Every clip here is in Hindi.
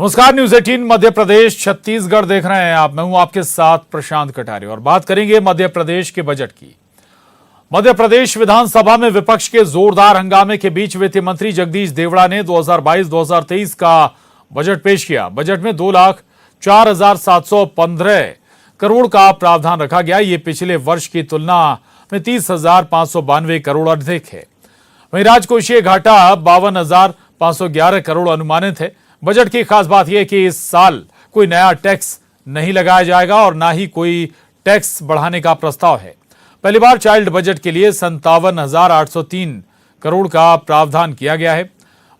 नमस्कार, न्यूज 18 मध्य प्रदेश छत्तीसगढ़ देख रहे हैं आप। मैं हूं आपके साथ प्रशांत कटारे और बात करेंगे मध्य प्रदेश के बजट की। मध्य प्रदेश विधानसभा में विपक्ष के जोरदार हंगामे के बीच वित्त मंत्री जगदीश देवड़ा ने 2022-2023 का बजट पेश किया। बजट में 2,04,715 करोड़ का प्रावधान रखा गया। ये पिछले वर्ष की तुलना में 30,592 करोड़ अधिक है। वहीं राजकोषीय घाटा 52,511 करोड़ अनुमानित है। बजट की खास बात यह कि इस साल कोई नया टैक्स नहीं लगाया जाएगा और ना ही कोई टैक्स बढ़ाने का प्रस्ताव है। पहली बार चाइल्ड बजट के लिए 57,803 करोड़ का प्रावधान किया गया है।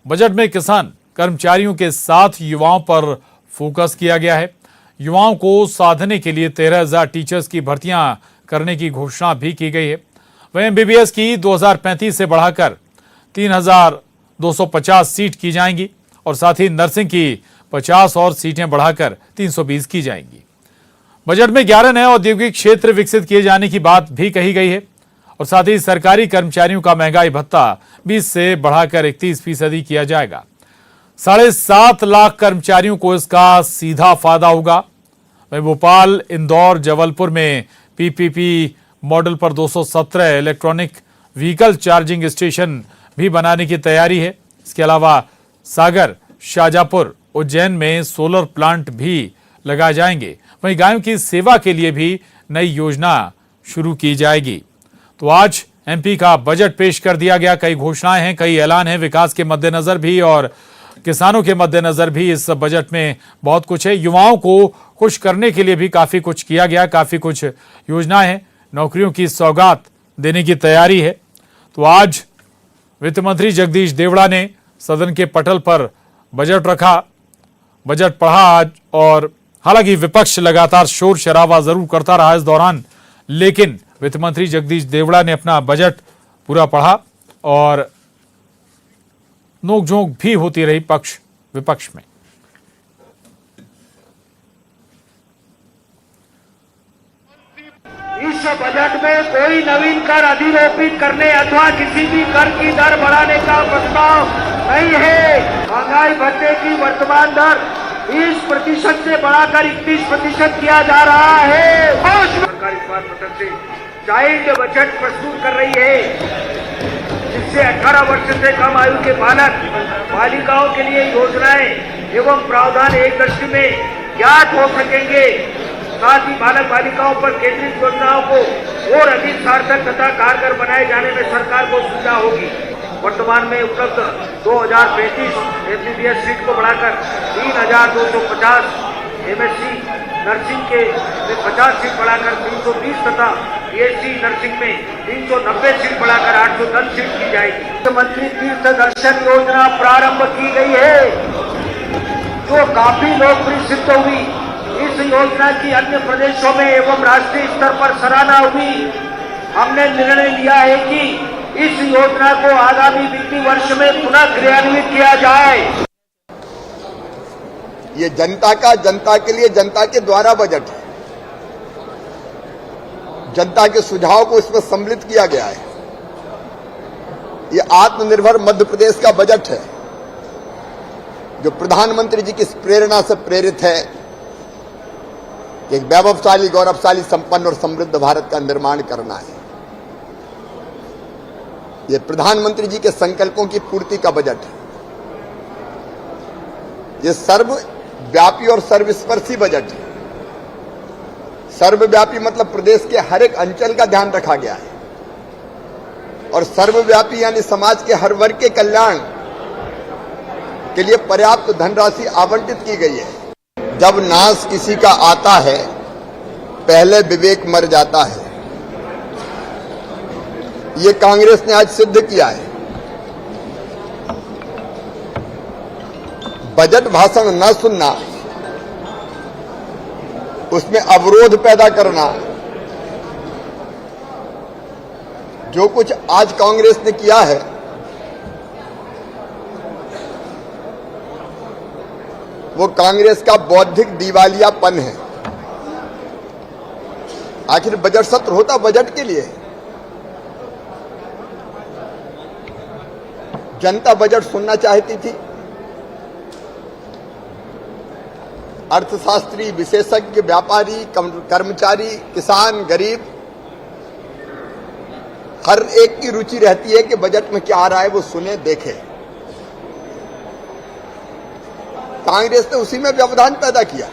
बजट में किसान कर्मचारियों के साथ युवाओं पर फोकस किया गया है। युवाओं को साधने के लिए 13,000 टीचर्स की भर्तियां करने की घोषणा भी की गई है। वहीं MBBS की 2035 से बढ़ाकर 3,250 सीट की जाएंगी और साथ ही नर्सिंग की 50 और सीटें बढ़ाकर 320 की जाएंगी। बजट में 11 नए औद्योगिक क्षेत्र विकसित किए जाने की बात भी कही गई है और साथ ही सरकारी कर्मचारियों का महंगाई भत्ता 20 से बढ़ाकर 31% किया जाएगा। 7.5 लाख कर्मचारियों को इसका सीधा फायदा होगा। वहीं भोपाल, इंदौर, जबलपुर में PPP मॉडल पर 217 इलेक्ट्रॉनिक व्हीकल चार्जिंग स्टेशन भी बनाने की तैयारी है। इसके अलावा सागर, शाजापुर, उज्जैन में सोलर प्लांट भी लगाए जाएंगे। वहीं गायों की सेवा के लिए भी नई योजना शुरू की जाएगी। तो आज MP का बजट पेश कर दिया गया। कई घोषणाएं हैं, कई ऐलान हैं, विकास के मद्देनजर भी और किसानों के मद्देनजर भी इस बजट में बहुत कुछ है। युवाओं को खुश करने के लिए भी काफी कुछ किया गया, काफी कुछ योजनाएं हैं। नौकरियों की सौगात देने की तैयारी है। तो आज वित्त मंत्री जगदीश देवड़ा ने सदन के पटल पर बजट रखा, बजट पढ़ा आज। और हालांकि विपक्ष लगातार शोर शराबा जरूर करता रहा इस दौरान, लेकिन वित्त मंत्री जगदीश देवड़ा ने अपना बजट पूरा पढ़ा और नोकझोंक भी होती रही पक्ष विपक्ष में। इस बजट में कोई नवीन कर अधिरोपित करने अथवा किसी भी कर की दर बढ़ाने का प्रस्ताव नहीं है। महंगाई भत्ते की वर्तमान दर 20% से बढ़ाकर 31% किया जा रहा है। सरकार इस बार पटल से चाइल्ड बजट प्रस्तुत कर रही है, जिससे 18 वर्ष से कम आयु के बालक बालिकाओं के लिए योजनाएं एवं प्रावधान एक दृष्टि में ज्ञात हो सकेंगे। साथ ही बालक बालिकाओं पर केंद्रित योजनाओं को और अधिक सार्थक तथा कारगर बनाए जाने में सरकार को सुविधा होगी। वर्तमान में उपलब्ध 2,035 MBBS सीट को बढ़ाकर 3,250, MSc नर्सिंग के 50 सीट बढ़ाकर 320 तथा BSc नर्सिंग में 390 सीट बढ़ाकर 810 सीट की जाएगी। मुख्यमंत्री तीर्थ दर्शन योजना प्रारंभ की गई है, जो काफी लोकप्रिय सिद्ध हुई। इस योजना की अन्य प्रदेशों में एवं राष्ट्रीय स्तर पर सराहना हुई। हमने निर्णय लिया है कि इस योजना को आगामी वित्तीय वर्ष में पुनः क्रियान्वित किया जाए। ये जनता का, जनता के लिए, जनता के द्वारा बजट है। जनता के सुझाव को इसमें सम्मिलित किया गया है। ये आत्मनिर्भर मध्य प्रदेश का बजट है, जो प्रधानमंत्री जी की प्रेरणा से प्रेरित है कि एक वैभवशाली, गौरवशाली, संपन्न और समृद्ध भारत का निर्माण करना है। यह प्रधानमंत्री जी के संकल्पों की पूर्ति का बजट है। यह सर्वव्यापी और सर्वस्पर्शी बजट है। सर्वव्यापी मतलब प्रदेश के हर एक अंचल का ध्यान रखा गया है और सर्वव्यापी यानी समाज के हर वर्ग के कल्याण के लिए पर्याप्त धनराशि आवंटित की गई है। जब नाश किसी का आता है, पहले विवेक मर जाता है। ये कांग्रेस ने आज सिद्ध किया है। बजट भाषण न सुनना, उसमें अवरोध पैदा करना, जो कुछ आज कांग्रेस ने किया है, वो कांग्रेस का बौद्धिक दिवालियापन है। आखिर बजट सत्र होता बजट के लिए। जनता बजट सुनना चाहती थी, अर्थशास्त्री, विशेषज्ञ, व्यापारी, कर्मचारी, किसान, गरीब, हर एक की रुचि रहती है कि बजट में क्या आ रहा है वो सुने, देखे। कांग्रेस ने उसी में व्यवधान पैदा किया।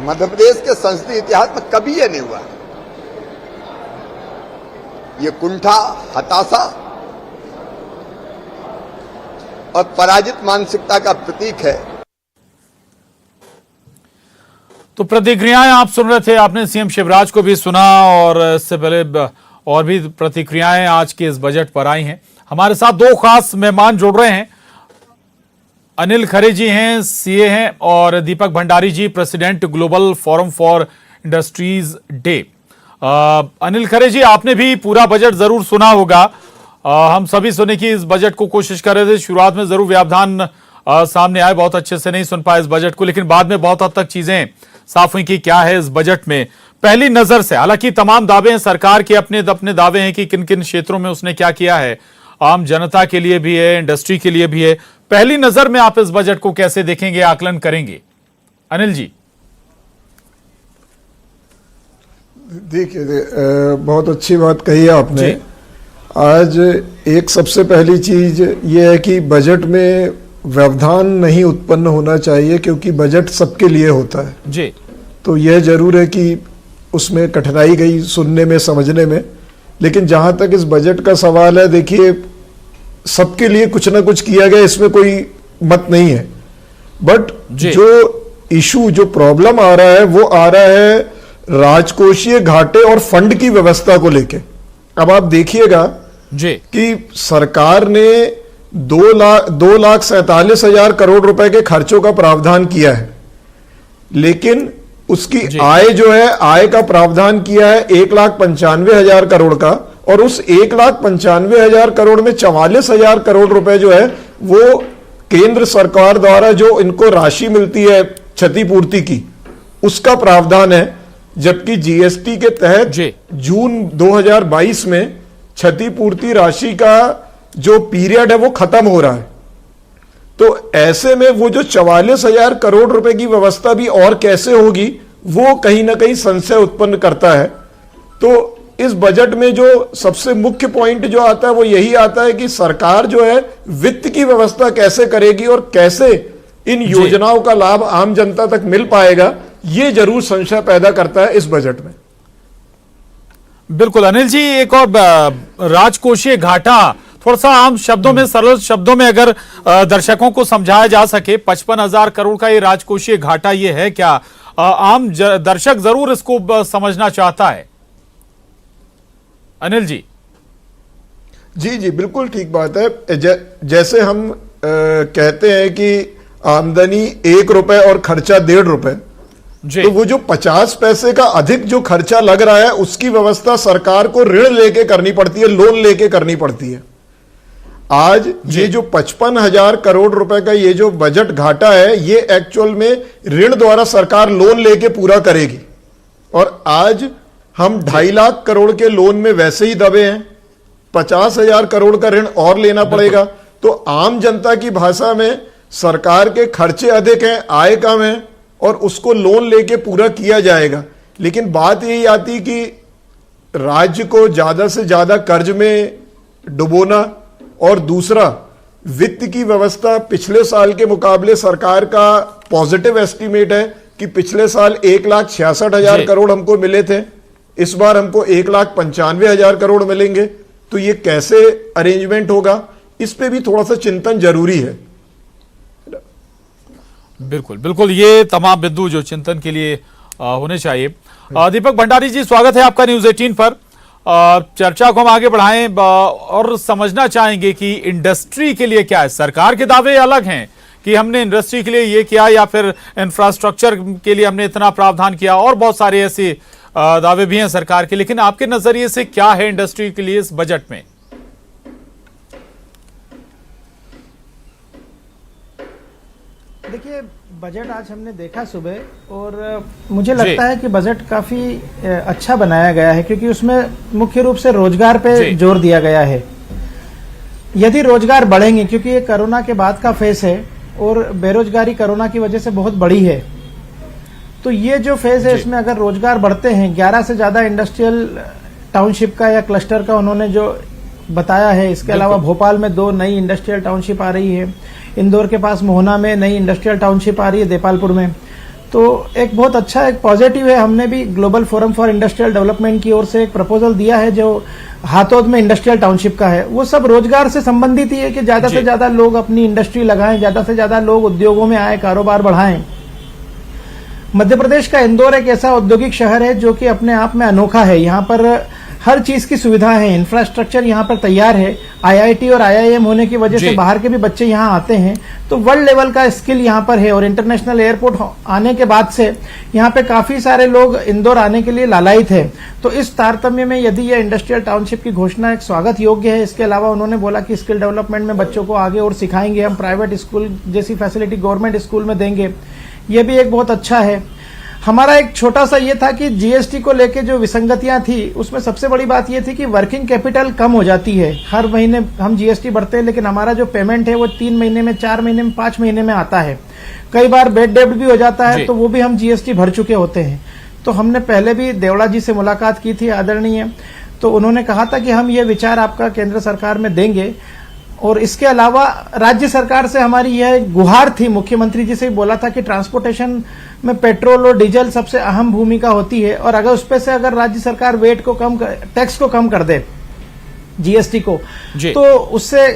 मध्य प्रदेश के संसदीय इतिहास में कभी यह नहीं हुआ। ये कुंठा, हताशा और पराजित मानसिकता का प्रतीक है। तो प्रतिक्रियाएं आप सुन रहे थे, आपने सीएम शिवराज को भी सुना और इससे पहले और भी प्रतिक्रियाएं आज के इस बजट पर आई हैं। हमारे साथ दो खास मेहमान जुड़ रहे हैं। अनिल खरे जी हैं, सीए हैं, और Deepak Bhandari ji, president global forum for industries day. Anil Khare ji, आपने भी पूरा बजट जरूर सुना होगा। हम सभी सुनने की इस बजट को कोशिश कर रहे थे। शुरुआत में जरूर व्यवधान सामने आए, बहुत अच्छे से नहीं सुन पाए इस बजट को, लेकिन बाद में बहुत हद तक चीजें साफ हुई कि क्या है इस बजट में। पहली नजर से, हालांकि तमाम दावे हैं सरकार के, अपने अपने दावे हैं कि किन किन क्षेत्रों में उसने क्या किया है, आम जनता के लिए भी है, इंडस्ट्री के लिए भी है। पहली नजर में आप इस बजट को कैसे देखेंगे, आकलन करेंगे? अनिल जी। देखिए, बहुत अच्छी बात कही है आपने। आज एक सबसे पहली चीज ये है कि बजट में व्यवधान नहीं उत्पन्न होना चाहिए, क्योंकि बजट सबके लिए होता है जी। तो यह जरूर है कि उसमें कठिनाई गई सुनने में, समझने में। लेकिन जहां तक इस बजट का सवाल है, देखिए, सबके लिए कुछ ना कुछ किया गया, इसमें कोई मत नहीं है। बट जो इशू, जो प्रॉब्लम आ रहा है, वो आ रहा है राजकोषीय घाटे और फंड की व्यवस्था को लेके। अब आप देखिएगा जी कि सरकार ने 2,47,000 करोड़ रुपए के खर्चों का प्रावधान किया है, लेकिन उसकी आय जो है, आय का प्रावधान किया है 1,95,000 करोड़ का, और उस 1,95,000 करोड़ में 44,000 करोड़ रुपए जो है वो केंद्र सरकार द्वारा जो इनको राशि मिलती है क्षतिपूर्ति की, उसका प्रावधान है। जबकि जीएसटी के तहत जून 2022 में क्षतिपूर्ति राशि का जो पीरियड है वो खत्म हो रहा है। तो ऐसे में वो जो 44,000 करोड़ रुपए की व्यवस्था भी और कैसे होगी, वो कहीं ना कहीं संशय उत्पन्न करता है। तो इस बजट में जो सबसे मुख्य पॉइंट जो आता है वो यही आता है कि सरकार जो है वित्त की व्यवस्था कैसे करेगी और कैसे इन योजनाओं का लाभ आम जनता तक मिल पाएगा, ये जरूर संशय पैदा करता है इस बजट में। बिल्कुल अनिल जी, एक और राजकोषीय घाटा, थोड़ा सा आम शब्दों में, सरल शब्दों में अगर दर्शकों को समझाया जा सके, 55,000 करोड़ का ये राजकोषीय घाटा ये है क्या? आम दर्शक जरूर इसको समझना चाहता है। अनिल जी। जी, बिल्कुल ठीक बात है। जैसे हम कहते हैं कि आमदनी 1 रुपए और खर्चा 1.5 रुपए, तो वो जो 50 पैसे का अधिक जो खर्चा लग रहा है, उसकी व्यवस्था सरकार को ऋण लेके करनी पड़ती है, लोन लेके करनी पड़ती है। आज ये जो 55,000 करोड़ रुपए का ये जो बजट घाटा है, ये एक्चुअल में ऋण द्वारा सरकार लोन लेके पूरा करेगी। और आज हम 2.5 लाख करोड़ के लोन में वैसे ही दबे हैं, 50,000 करोड़ का ऋण और लेना पड़ेगा। तो आम जनता की भाषा में सरकार के खर्चे अधिक हैं, आय कम है, और उसको लोन लेके पूरा किया जाएगा। लेकिन बात यही आती कि राज्य को ज्यादा से ज्यादा कर्ज में डुबोना, और दूसरा वित्त की व्यवस्था पिछले साल के मुकाबले सरकार का पॉजिटिव एस्टीमेट है कि पिछले साल 1,66,000 करोड़ हमको मिले थे, इस बार हमको 1,95,000 करोड़ मिलेंगे। तो ये कैसे अरेंजमेंट होगा, इस पे भी थोड़ा सा चिंतन जरूरी है। बिल्कुल बिल्कुल, ये तमाम बिंदु जो चिंतन के लिए होने चाहिए। दीपक भंडारी जी, स्वागत है आपका न्यूज 18 पर। चर्चा को हम आगे बढ़ाएं और समझना चाहेंगे कि इंडस्ट्री के लिए क्या है। सरकार के दावे अलग हैं कि हमने इंडस्ट्री के लिए ये किया, या फिर इंफ्रास्ट्रक्चर के लिए हमने इतना प्रावधान किया, और बहुत सारे ऐसे दावे भी हैं सरकार के। लेकिन आपके नजरिए से क्या है इंडस्ट्री के लिए इस बजट में? देखिए, बजट आज हमने देखा सुबह, और मुझे लगता है कि बजट काफी अच्छा बनाया गया है, क्योंकि उसमें मुख्य रूप से रोजगार पे जोर दिया गया है। यदि रोजगार बढ़ेंगे, क्योंकि ये कोरोना के बाद का फेज है, और बेरोजगारी कोरोना की वजह से बहुत बढ़ी है। तो ये जो फेज है इसमें अगर रोजगार बढ़ते हैं, 11 से ज्यादा इंडस्ट्रियल टाउनशिप का या क्लस्टर का उन्होंने जो बताया है। इसके अलावा भोपाल में 2 नई इंडस्ट्रियल टाउनशिप आ रही है, इंदौर के पास मोहना में नई इंडस्ट्रियल टाउनशिप आ रही है, देपालपुर में। तो एक बहुत अच्छा एक पॉजिटिव है। हमने भी global forum for industrial development की ओर से एक प्रपोजल दिया है जो हाथोद में इंडस्ट्रियल टाउनशिप का है। वो सब रोजगार से संबंधित ही है कि ज्यादा से ज्यादा लोग अपनी इंडस्ट्री लगाएं, ज्यादा से ज्यादा लोग उद्योगों में आए, कारोबार बढ़ाएं। मध्य प्रदेश का इंदौर एक ऐसा औद्योगिक शहर है जो कि अपने आप में अनोखा है। यहाँ पर हर चीज की सुविधा है, इंफ्रास्ट्रक्चर यहाँ पर तैयार है। आईआईटी और आईआईएम होने की वजह से बाहर के भी बच्चे यहाँ आते हैं, तो वर्ल्ड लेवल का स्किल यहाँ पर है। और इंटरनेशनल एयरपोर्ट आने के बाद से यहाँ पे काफी सारे लोग इंदौर आने के लिए लालायित है। तो इस तारतम्य में यदि ये इंडस्ट्रियल टाउनशिप की घोषणा एक स्वागत योग्य है। इसके अलावा उन्होंने बोला कि स्किल डेवलपमेंट में बच्चों को आगे और सिखाएंगे, हम प्राइवेट स्कूल जैसी फैसिलिटी गवर्नमेंट स्कूल में देंगे, ये भी एक बहुत अच्छा है। हमारा एक छोटा सा ये था कि जीएसटी को लेके जो विसंगतियां थी उसमें सबसे बड़ी बात ये थी कि वर्किंग कैपिटल कम हो जाती है। हर महीने हम जीएसटी भरते हैं लेकिन हमारा जो पेमेंट है वो 3 महीने में, 4 महीने में, 5 महीने में आता है। कई बार बेड डेब्ट भी हो जाता है, तो वो भी हम जीएसटी भर चुके होते हैं। तो हमने पहले भी देवड़ा जी से मुलाकात की थी, आदरणीय, तो उन्होंने कहा था कि हम ये विचार आपका केंद्र सरकार में देंगे। और इसके अलावा राज्य सरकार से हमारी यह गुहार थी, मुख्यमंत्री जी से बोला था कि ट्रांसपोर्टेशन में पेट्रोल और डीजल सबसे अहम भूमिका होती है, और अगर उस पे से अगर राज्य सरकार वेट को कम कर, टैक्स को कम कर दे, जीएसटी को, तो उससे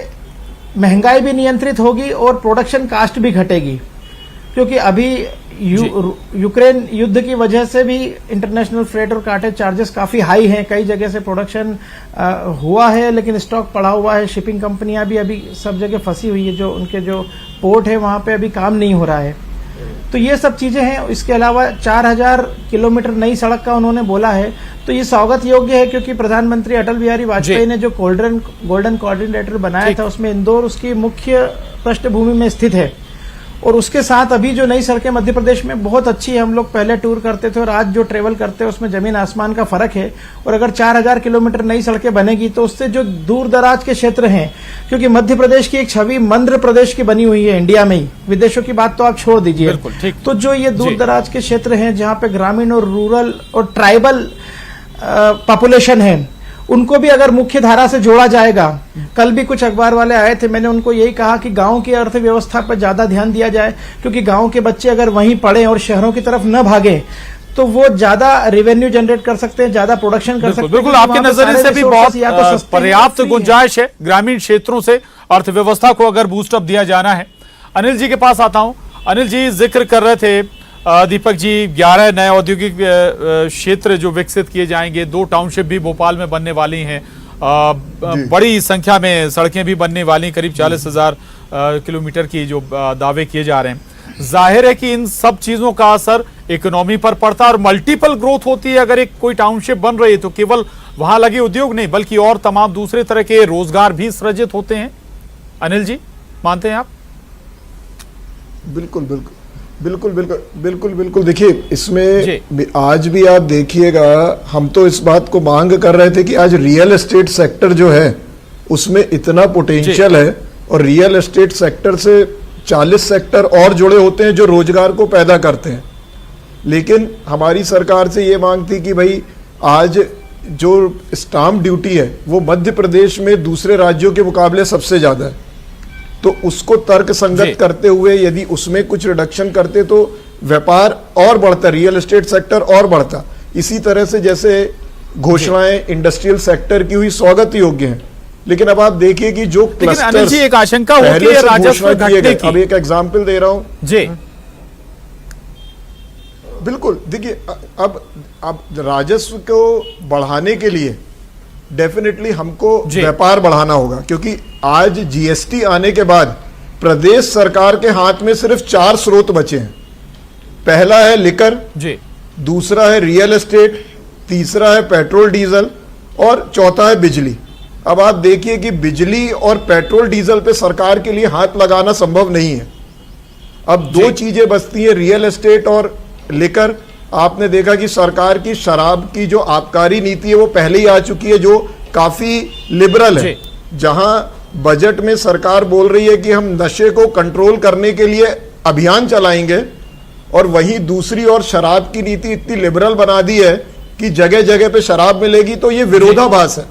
महंगाई भी नियंत्रित होगी और प्रोडक्शन कास्ट भी घटेगी। क्योंकि अभी यूक्रेन युद्ध की वजह से भी इंटरनेशनल फ्रेट और कार्टेज चार्जेस काफी हाई हैं। कई जगह से प्रोडक्शन हुआ है लेकिन स्टॉक पड़ा हुआ है। शिपिंग कंपनियां भी अभी सब जगह फंसी हुई है, जो उनके जो पोर्ट है वहां पे अभी काम नहीं हो रहा है। तो ये सब चीजें हैं। इसके अलावा 4000 किलोमीटर नई सड़क का उन्होंने बोला है, तो ये स्वागत योग्य है क्योंकि प्रधानमंत्री अटल बिहारी वाजपेयी ने जो गोल्डन कोऑर्डिनेटर बनाया था उसमें इंदौर उसकी मुख्य पृष्ठभूमि में स्थित है। और उसके साथ अभी जो नई सड़कें मध्य प्रदेश में बहुत अच्छी है। हम लोग पहले टूर करते थे और आज जो ट्रेवल करते हैं उसमें जमीन आसमान का फर्क है। और अगर 4000 किलोमीटर नई सड़कें बनेगी तो उससे जो दूर दराज के क्षेत्र हैं, क्योंकि मध्य प्रदेश की एक छवि मध्य प्रदेश की बनी हुई है इंडिया में ही, विदेशों की बात तो आप छोड़ दीजिए। तो जो ये दूर दराज के क्षेत्र हैं जहां पे ग्रामीण और रूरल और ट्राइबल पॉपुलेशन है, उनको भी अगर मुख्य धारा से जोड़ा जाएगा। कल भी कुछ अखबार वाले आए थे, मैंने उनको यही कहा कि गांव की अर्थव्यवस्था पर ज्यादा ध्यान दिया जाए, क्योंकि गांव के बच्चे अगर वहीं पढ़ें और शहरों की तरफ न भागे तो वो ज्यादा रेवेन्यू जनरेट कर सकते हैं, ज्यादा प्रोडक्शन कर सकते हैं। बिल्कुल, आपके नजरिए से भी बहुत पर्याप्त गुंजाइश है ग्रामीण क्षेत्रों से अर्थव्यवस्था को अगर बूस्टअप दिया जाना है। अनिल जी के पास आता हूं। अनिल जी, जिक्र कर रहे थे दीपक जी 11 नए औद्योगिक क्षेत्र जो विकसित किए जाएंगे, 2 टाउनशिप भी भोपाल में बनने वाली हैं, बड़ी संख्या में सड़कें भी बनने वाली, करीब 40,000 किलोमीटर की जो दावे किए जा रहे हैं। जाहिर है कि इन सब चीजों का असर इकोनॉमी पर पड़ता है और मल्टीपल ग्रोथ होती है। अगर एक कोई टाउनशिप बन रही है तो केवल वहां लगे उद्योग नहीं बल्कि और तमाम दूसरे तरह के रोजगार भी सृजित होते हैं। अनिल जी, मानते हैं आप? बिल्कुल बिल्कुल बिल्कुल बिल्कुल बिल्कुल बिल्कुल देखिए, इसमें आज भी आप देखिएगा, हम तो इस बात को मांग कर रहे थे कि आज रियल एस्टेट सेक्टर जो है उसमें इतना पोटेंशियल है, और रियल एस्टेट सेक्टर से 40 सेक्टर और जुड़े होते हैं जो रोजगार को पैदा करते हैं। लेकिन हमारी सरकार से ये मांग थी कि भाई आज जो स्टाम्प ड्यूटी है वो मध्य प्रदेश में दूसरे राज्यों के मुकाबले सबसे ज्यादा है, तो उसको तर्क संगत करते हुए यदि उसमें कुछ रिडक्शन करते तो व्यापार और बढ़ता, रियल एस्टेट सेक्टर और बढ़ता। इसी तरह से जैसे घोषणाएं इंडस्ट्रियल सेक्टर की हुई स्वागत योग्य हैं, लेकिन अब आप देखिए कि जो क्लस्टर्स एक आशंका होती है राजस्व घटने की। अब एक एग्जांपल दे रहा हूं जी। बिल्कुल, देखिए अब राजस्व को बढ़ाने के लिए डेफिनेटली हमको व्यापार बढ़ाना होगा, क्योंकि आज जीएसटी आने के बाद प्रदेश सरकार के हाथ में सिर्फ 4 स्रोत बचे हैं। पहला है लिकर, दूसरा है रियल एस्टेट, तीसरा है पेट्रोल डीजल और चौथा है बिजली। अब आप देखिए कि बिजली और पेट्रोल डीजल पे सरकार के लिए हाथ लगाना संभव नहीं है। अब 2 चीजें बचती है, रियल एस्टेट और लिकर। आपने देखा कि सरकार की शराब की जो आबकारी नीति है वो पहले ही आ चुकी है, जो काफी लिबरल है, जहां बजट में सरकार बोल रही है कि हम नशे को कंट्रोल करने के लिए अभियान चलाएंगे, और वहीं दूसरी ओर शराब की नीति इतनी लिबरल बना दी है कि जगह जगह पे शराब मिलेगी, तो ये विरोधाभास है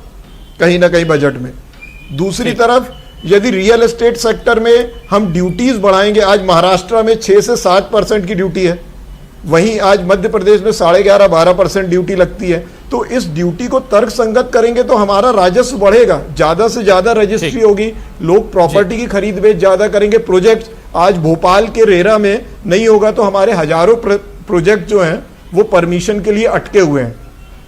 कहीं ना कहीं बजट में। दूसरी तरफ यदि रियल एस्टेट सेक्टर में हम ड्यूटीज बढ़ाएंगे, आज महाराष्ट्र में 6 से 7% की ड्यूटी है, वहीं आज मध्य प्रदेश में 11.5-12% ड्यूटी लगती है, तो इस ड्यूटी को तर्क संगत करेंगे तो हमारा राजस्व बढ़ेगा, ज्यादा से ज्यादा रजिस्ट्री होगी, लोग प्रॉपर्टी की खरीद बेच ज्यादा करेंगे। प्रोजेक्ट आज भोपाल के रेरा में नहीं होगा तो हमारे हजारों प्रोजेक्ट जो हैं वो परमिशन के लिए अटके हुए हैं।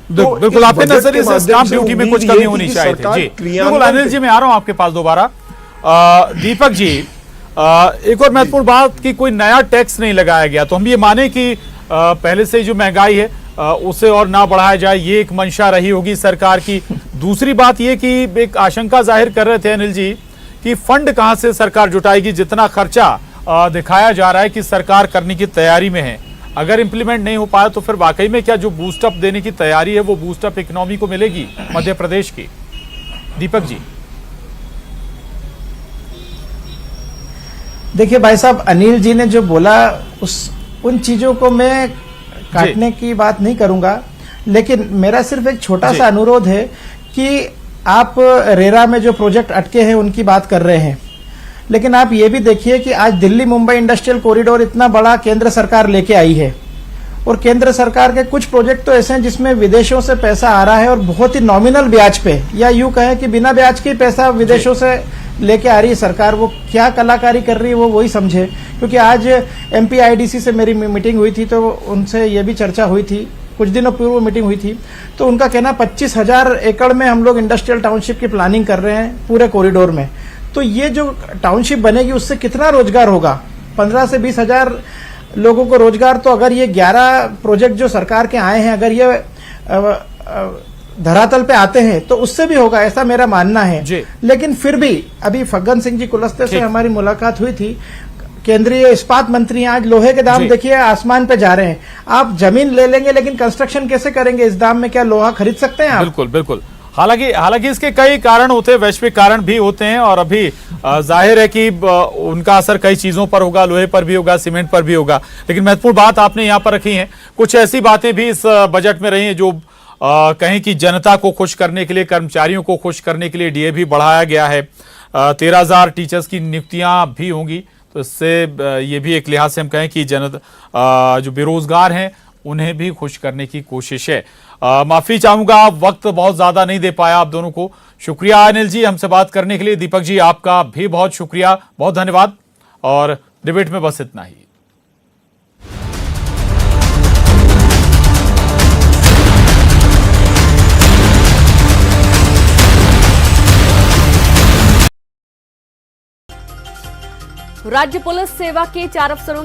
तो बिल्कुल आपके नजरिए से स्टाम्प ड्यूटी में कुछ कमी होनी चाहिए थी। जी बिल्कुल अनिल जी, मैं आ रहा हूं आपके पास दोबारा। दीपक जी, एक और महत्वपूर्ण बात कि कोई नया टैक्स नहीं लगाया गया, तो हम ये माने कि पहले से जो महंगाई है उसे और ना बढ़ाया जाए, ये एक मंशा रही होगी सरकार की। दूसरी बात ये कि एक आशंका जाहिर कर रहे थे अनिल जी कि फंड कहां से सरकार जुटाएगी, जितना खर्चा दिखाया जा रहा है कि सरकार करने की तैयारी में है, अगर इंप्लीमेंट नहीं हो पाया तो फिर वाकई में क्या जो बूस्टअप देने की तैयारी है वो बूस्टअप इकोनॉमी को मिलेगी मध्य प्रदेश की? दीपक जी देखिए भाई साहब, अनिल जी ने जो बोला उन चीजों को मैं काटने की बात नहीं करूंगा, लेकिन मेरा सिर्फ एक छोटा सा अनुरोध है कि आप रेरा में जो प्रोजेक्ट अटके हैं उनकी बात कर रहे हैं, लेकिन आप ये भी देखिए कि आज दिल्ली मुंबई इंडस्ट्रियल कॉरिडोर इतना बड़ा केंद्र सरकार लेके आई है, और केंद्र सरकार के कुछ प्रोजेक्ट तो ऐसे हैं जिसमें विदेशों से पैसा आ रहा है और बहुत ही नॉमिनल ब्याज पे, या यूं कहें कि बिना ब्याज के पैसा विदेशों से लेके आ रही है सरकार। वो क्या कलाकारी कर रही है वो वही समझे, क्योंकि आज MPIDC से मेरी मीटिंग हुई थी तो उनसे ये भी चर्चा हुई थी, कुछ दिनों पूर्व मीटिंग हुई थी, तो उनका कहना 25,000 एकड़ में हम लोग इंडस्ट्रियल टाउनशिप की प्लानिंग कर रहे हैं पूरे कॉरिडोर में। तो ये जो टाउनशिप बनेगी उससे कितना रोजगार होगा, 15 से 20,000 लोगों को रोजगार। तो अगर ये 11 प्रोजेक्ट जो सरकार के आए हैं अगर ये धरातल पे आते हैं तो उससे भी होगा, ऐसा मेरा मानना है। लेकिन फिर भी अभी फग्गन सिंह जी कुलस्ते से हमारी मुलाकात हुई थी, केंद्रीय इस्पात मंत्री, आज लोहे के दाम देखिए आसमान पे जा रहे हैं। आप जमीन ले लेंगे लेकिन कंस्ट्रक्शन कैसे करेंगे इस दाम में? क्या लोहा खरीद सकते हैं आप? बिल्कुल बिल्कुल। हालांकि इसके कई कारण होते हैं, वैश्विक कारण भी होते हैं, और अभी जाहिर है कि उनका असर कई चीजों पर होगा, लोहे पर भी होगा, सीमेंट पर भी होगा। लेकिन महत्वपूर्ण बात आपने यहाँ पर रखी है, कुछ ऐसी बातें भी इस बजट में रही हैं जो कहें कि जनता को खुश करने के लिए, कर्मचारियों को खुश करने के लिए DA भी बढ़ाया गया है, 13,000 टीचर्स की नियुक्तियां भी होंगी, तो इससे ये भी एक लिहाज से हम कहें कि जो बेरोजगार हैं उन्हें भी खुश करने की कोशिश है। माफी चाहूंगा, वक्त बहुत ज्यादा नहीं दे पाया आप दोनों को। शुक्रिया अनिल जी हमसे बात करने के लिए। दीपक जी आपका भी बहुत शुक्रिया, बहुत धन्यवाद, और डिबेट में बस इतना ही। राज्य पुलिस सेवा के 4 अफसरों